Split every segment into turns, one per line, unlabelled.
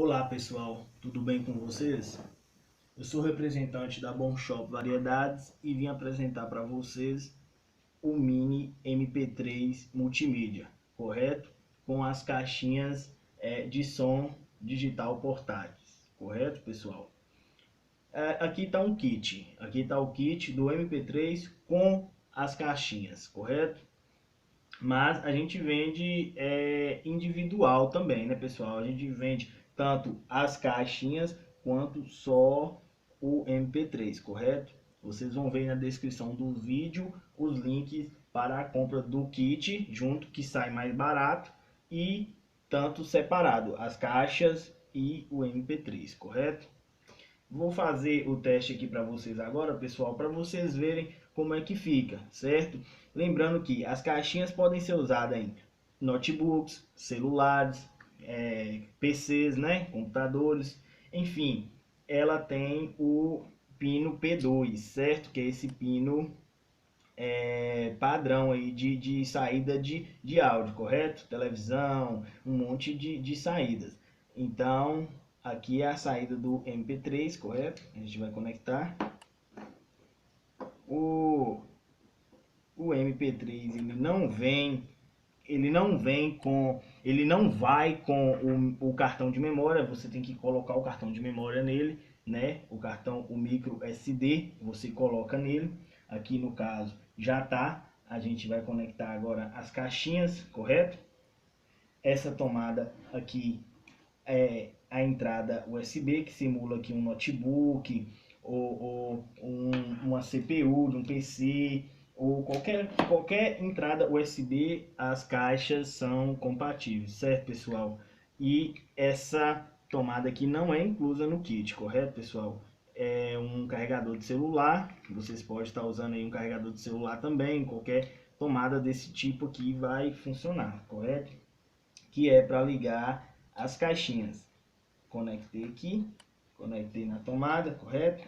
Olá pessoal, tudo bem com vocês? Eu sou representante da Bom Shop Variedades e vim apresentar para vocês o Mini MP3 Multimídia, correto? Com as caixinhas de som digital portáteis, correto pessoal? Aqui está um kit, aqui está o kit do MP3 com as caixinhas, correto? Mas a gente vende individual também, né pessoal? A gente vende tanto as caixinhas quanto só o MP3, correto? Vocês vão ver na descrição do vídeo os links para a compra do kit junto, que sai mais barato, e tanto separado, as caixas e o MP3, correto? Vou fazer o teste aqui para vocês agora, pessoal, para vocês verem como é que fica, certo? Lembrando que as caixinhas podem ser usadas em notebooks, celulares, PCs, né? Computadores, enfim. Ela tem o pino P2, certo? Que é esse pino padrão aí de saída de áudio, correto? Televisão, um monte de saídas. Então, aqui é a saída do MP3, correto? A gente vai conectar. O MP3 ele não vai com o cartão de memória. Você tem que colocar o cartão de memória nele, né? O micro SD, você coloca nele. Aqui no caso já tá. A gente vai conectar agora as caixinhas, correto? Essa tomada aqui é a entrada USB, que simula aqui um notebook ou uma CPU de um PC, ou qualquer entrada USB. As caixas são compatíveis, certo pessoal? E essa tomada aqui não é inclusa no kit, correto pessoal? É um carregador de celular, vocês podem estar usando aí um carregador de celular também. Qualquer tomada desse tipo aqui vai funcionar, correto? Que é para ligar as caixinhas. Conectei aqui, conectei na tomada, correto?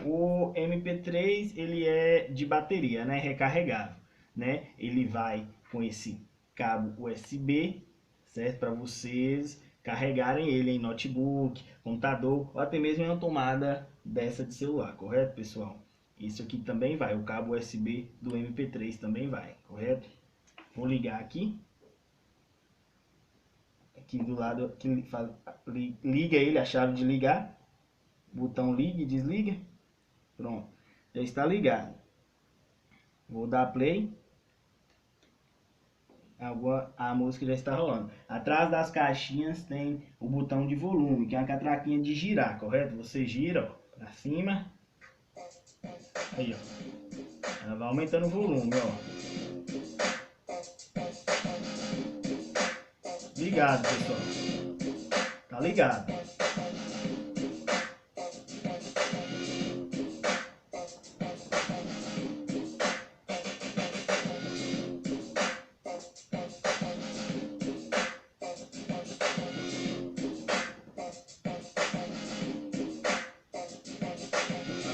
O MP3 ele é de bateria, né, recarregável, né? Ele vai com esse cabo USB, certo? Para vocês carregarem ele em notebook, computador ou até mesmo em uma tomada dessa de celular, correto, pessoal? Isso aqui também vai, o cabo USB do MP3 também vai, correto? Vou ligar aqui. Aqui do lado, que liga ele, a chave de ligar, botão liga e desliga, pronto, já está ligado. Vou dar play, a música já está rolando. Atrás das caixinhas tem o botão de volume, que é uma catraquinha de girar, correto? Você gira, ó, pra cima, aí ó, ela vai aumentando o volume, ó. Ligado, pessoal, tá ligado.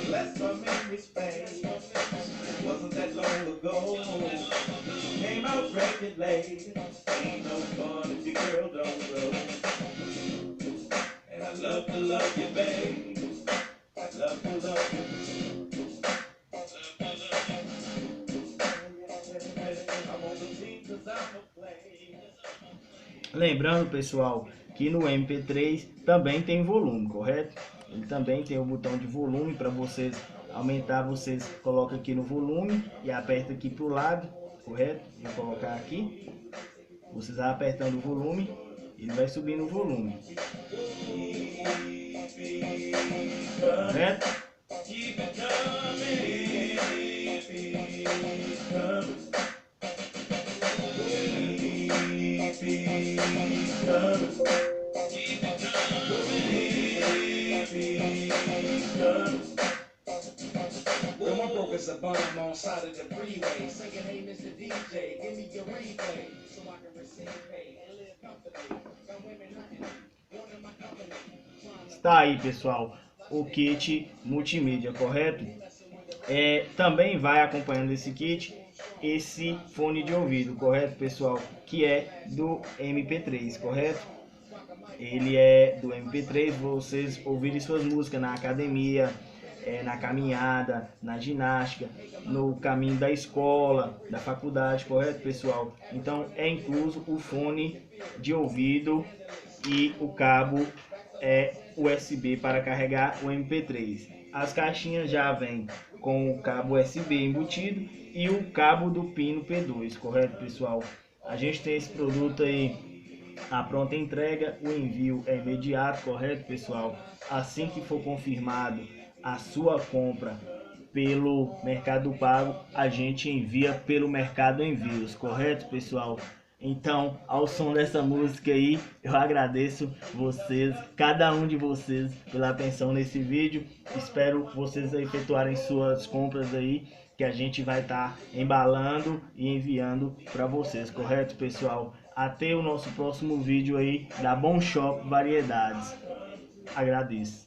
Last time in Spain, wasn't that long ago. Came out drinking late, ain't no fun if your girl don't go. And I love you, babe. I love to love you. I'm on the team 'cause I'm a play.
Lembrando, pessoal, que no MP3 também tem volume, correto? Ele também tem o botão de volume para vocês aumentar. Vocês colocam aqui no volume e aperta aqui para o lado, correto? Vou colocar aqui. Vocês vão apertando o volume, ele vai subindo o volume, correto?
Keep it coming, One broke us a bomb on side of the freeway, singing, "Hey, Mr. DJ, give me your replay, so I can receive pay and live comfortably. Got women hunting, one in my company."
Está aí, pessoal, o kit multimídia, correto? Também vai acompanhando esse kit esse fone de ouvido, correto, pessoal? Que é do MP3, correto? ele é do MP3, vocês ouvirem suas músicas na academia, na caminhada, na ginástica, no caminho da escola, da faculdade, correto, pessoal? Então é incluso o fone de ouvido e o cabo USB para carregar o MP3. As caixinhas já vêm com o cabo USB embutido e o cabo do pino P2, correto, pessoal? A gente tem esse produto aí a pronta entrega, o envio é imediato, correto, pessoal? Assim que for confirmado a sua compra pelo Mercado Pago, a gente envia pelo Mercado Envios, correto, pessoal? Então, ao som dessa música aí, eu agradeço vocês, cada um de vocês, pela atenção nesse vídeo. Espero vocês efetuarem suas compras aí, que a gente vai estar embalando e enviando para vocês, correto, pessoal? Até o nosso próximo vídeo aí da Bom Shop Variedades. Agradeço.